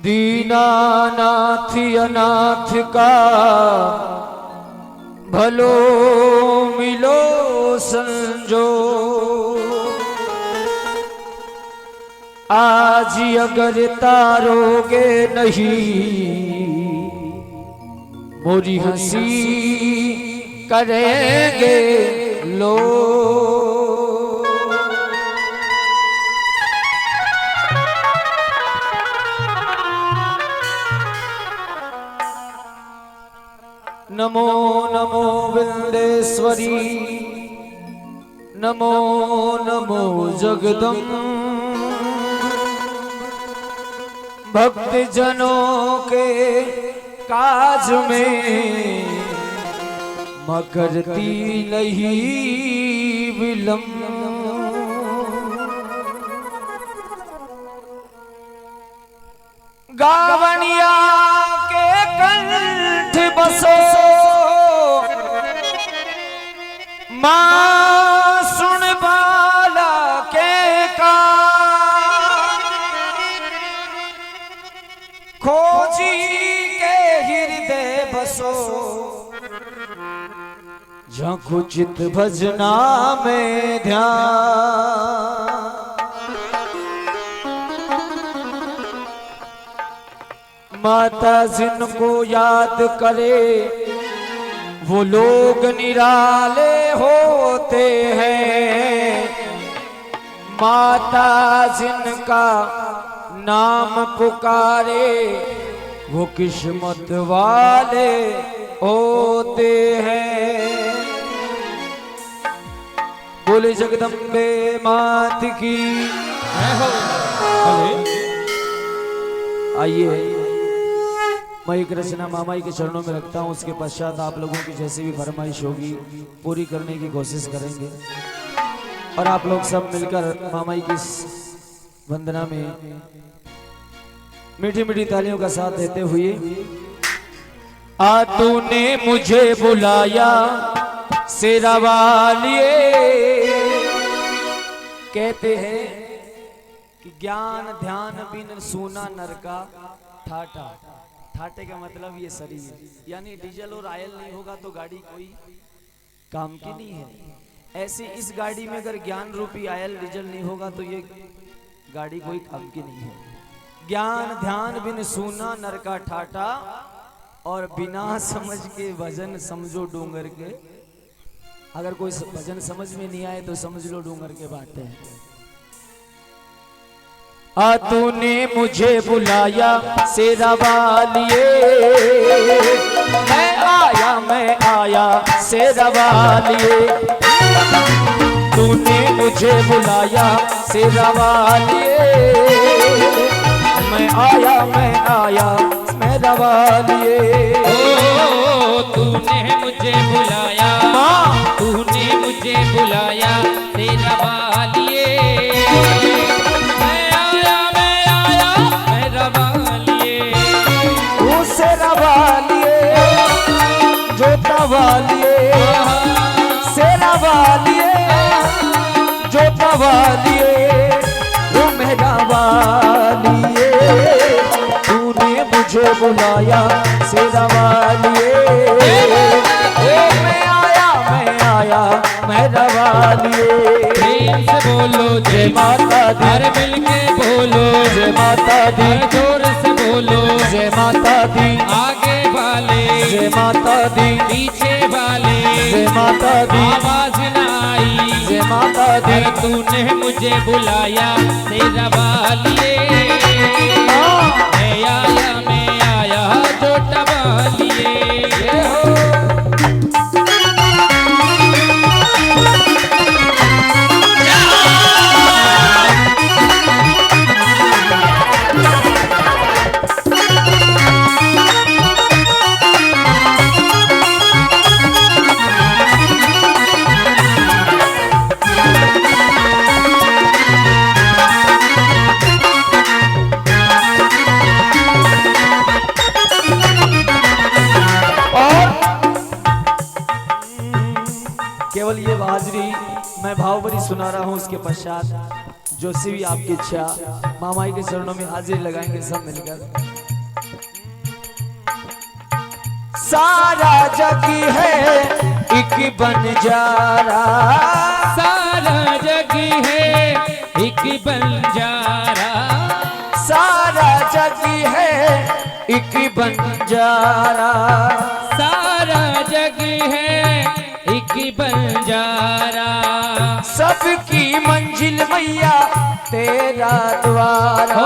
दीनानाथ अनाथ का भलो मिलो संजो। आज अगर तारोगे नहीं मोरी हंसी करेंगे लो। नमो नमो विंदेश्वरी, नमो नमो जगदम्ब। भक्त जनों के काज में मकरती नहीं विलम्ब। गावनिया के कंठ बसो मां सुन बाला के कान। खोजी के हृदय बसो झांको चित भजना में ध्यान। माता जिनको याद करे वो लोग निराले होते हैं। माता जिनका नाम पुकारे वो किस्मत वाले होते हैं। बोले जगदम्बे मात की। आइए मैं एक रचना मामाई के चरणों में रखता हूँ। उसके पश्चात आप लोगों की जैसी भी फरमाइश होगी पूरी करने की कोशिश करेंगे और आप लोग सब मिलकर मामाई की वंदना में मीठी मीठी तालियों का साथ देते हुए। आ तूने मुझे बुलाया शेरा वालिए। कहते हैं कि ज्ञान ध्यान बिन सूना नर का ठाठा। ठाटे का मतलब ये शरीर, यानी डीजल और आयल नहीं होगा तो गाड़ी कोई काम की नहीं है। ऐसे इस गाड़ी में अगर ज्ञान रूपी आयल डीजल नहीं होगा तो ये गाड़ी कोई काम की नहीं है। ज्ञान ध्यान बिन सूना नर का ठाटा और बिना समझ के भजन समझो डूंगर के। अगर कोई भजन समझ में नहीं आए तो समझ लो डूंगर के बातें हैं। आ तूने मुझे बुलाया शेरा वालिए। मैं आया शेरा वालिए। तूने मुझे बुलाया शेरा वालिए। मैं आया मेरा वालिए। ओ तूने मुझे बुलाया, तूने मुझे बुलाया शेरा वालिए। जोता वालिए शेरा वालिए। जोता वालिए वो मेरा वालिए। तूने मुझे बुलाया शेरा वालिए। मैं आया मेरा वालिए। प्रेम से बोलो जय माता दी। हर मिलके बोलो जय माता दी। जोर से बोलो जय माता दी। आगे वाले जय माता दी। पीछे वाले जय माता दी। आवाज न आई जय माता दी। तूने मुझे बुलाया शेरा वालिए। मैं आया जोटा वालिए। बाहुबली सुना रहा हूँ। उसके पश्चात जो सी भी आपकी इच्छा मामाई के चरणों में हाजिर लगाएंगे सब मिलकर। सारा जग है एक बंजारा, सारा जग है एक बंजारा, सारा जग है एक बंजारा, सारा जग है एक बंजारा, सबकी मंजिल मैया तेरा द्वारा, ओ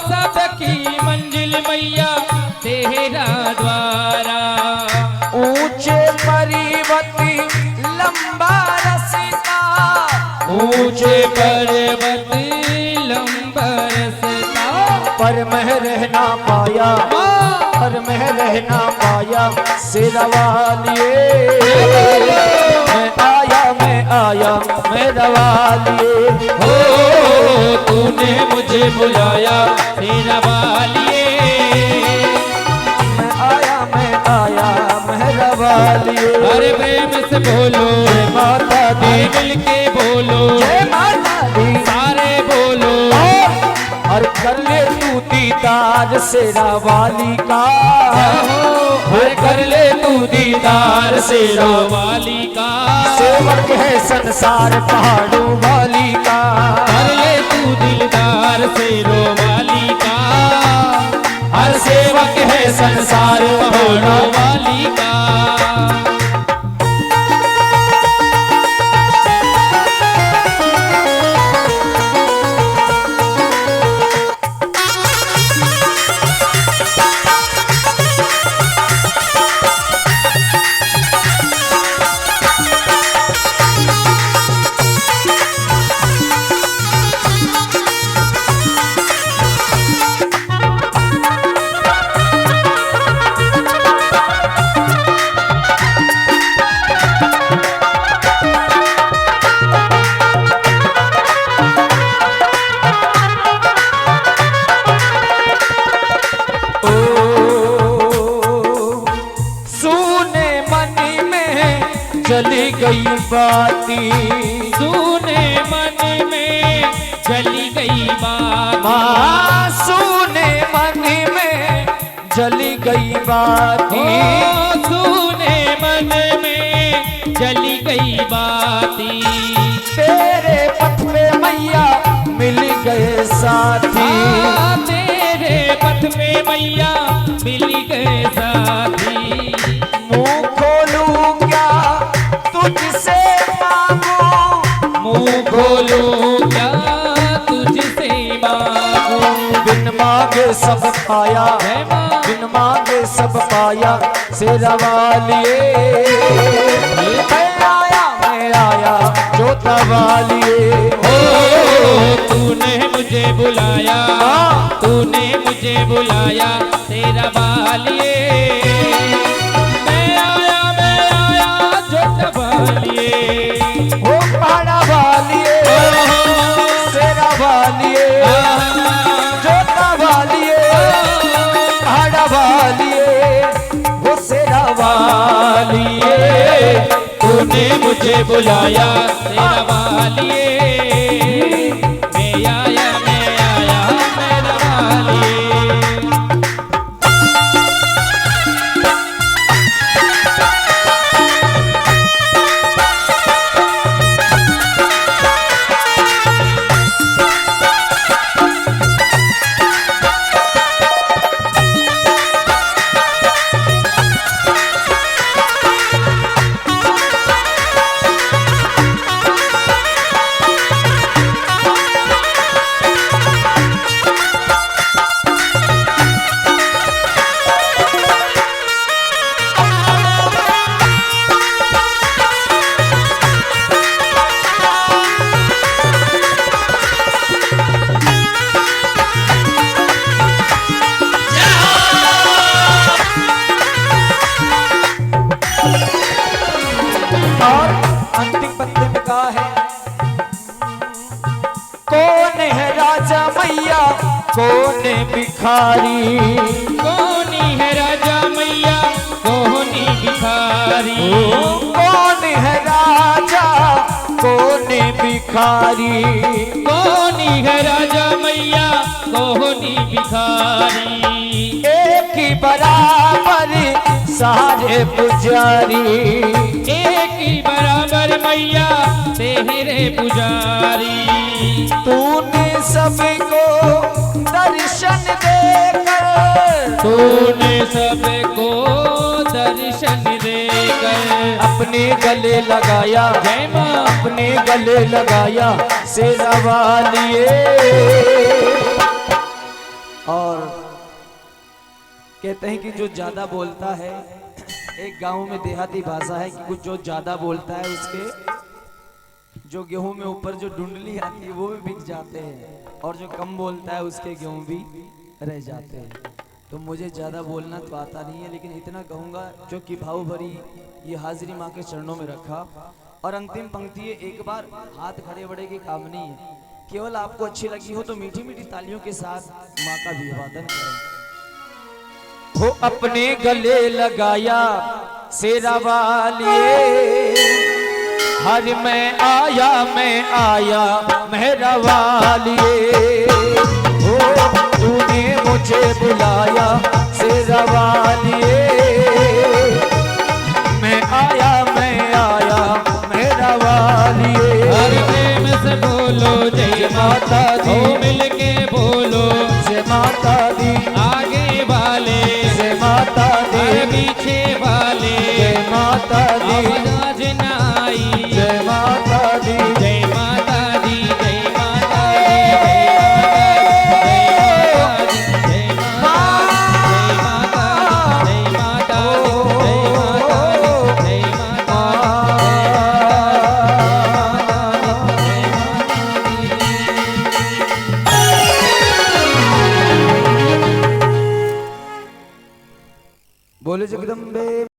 सबकी मंजिल मैया तेरा द्वारा, ऊंचे पर्वती लंबा रस्ता, ऊंचे पर्वत लंबा रास्ता, पर मैं रहना पाया, पर मैं रहना पाया शेरा वालिए, मैं आया मेरा वालिए, हो तूने मुझे बुलाया तेरा वालिए, मैं आया मेरा वालिए। अरे प्रेम से बोलो जय माता दी, मिल के बोलो जय माता दी, सारे बोलो, और कर ले तू दीदार शेरा वाली का, और कर ले तू दीदार शेरा वाली का, सेवक है संसार पहाड़ों वाली का, कर ले तू दिलदार शेरो वाली का, हर सेवक है संसार पहाड़ों वाली का। चली गई बाती, सुने मन में चली गई बात, सुने मन में चली गई बाती, सुने मन में चली गई बाती, तेरे पथ पे मैया मिल गए साथी, तेरे पथ में मैया मिल गए साथी, मुंह खोलूं क्या तुझसे मांगू, मुंह खोलूं क्या तुझसे मांगू, बिन मांगे सब पाया, जय मां, बिन मांगे सब पाया शेरा वालिए, मैं आया जोता वालिए, ओ तूने मुझे बुलाया, तूने मुझे बुलाया तेरा वालिए, मैं आया जोता वालिए, ओ पहाड़ा वालिए, शेरा वालिए, जोता वालिए, पहाड़ा वालिए, वो शेरा वालिए, तूने मुझे बुलाया तेरा वालिए, मैं आया मेरा वालिए। कौन भिखारी, कौन है राजा मैया कौन भिखारी, कौन है राजा कोने भिखारी, कोनी है राजा मैया कोनी भिखारी, एक ही बराबर सारे पुजारी, एक ही बराबर मैया तेरे पुजारी। तूने सबको दर्शन देकर, तूने सबको दर्शन देकर अपने गले लगाया, जय माँ अपने गले लगाया शेरा वालिए। और कहते हैं कि जो ज्यादा बोलता है, एक गांव में देहाती भाषा है कि कुछ जो ज्यादा बोलता है उसके जो गेहूं में ऊपर जो डुंडली आती है वो भी बिक जाते हैं, और जो कम बोलता है उसके गेहूं भी रह जाते हैं। तो मुझे ज़्यादा बोलना तो आता नहीं है, लेकिन इतना कहूँगा जो कि भाव भरी ये हाजिरी माँ के चरणों में रखा। और अंतिम पंक्ति है, एक बार हाथ खड़े बड़े की काम नहीं है, केवल आपको अच्छी लगी हो तो मीठी मीठी तालियों के साथ माँ का अभिवादन करें। वो अपने गले लगाया शेरा वालिए, हर मैं आया मेहरा वालिए। ओ तूने मुझे बुलाया शेरा वालिए, मैं आया मेहरा वालिए। हर प्रेम से बोलो जय माता दी, ओ मिल के बोलो जय माता दी, आगे वाले जय माता दी, और पीछे वाले जय माता दी, आवाज न आई जय माता दी, जय माता दी, जय माता दी, जय माता दी, जय माता दी, जय माता दी, जय माता दी। बोले जगदम्बे।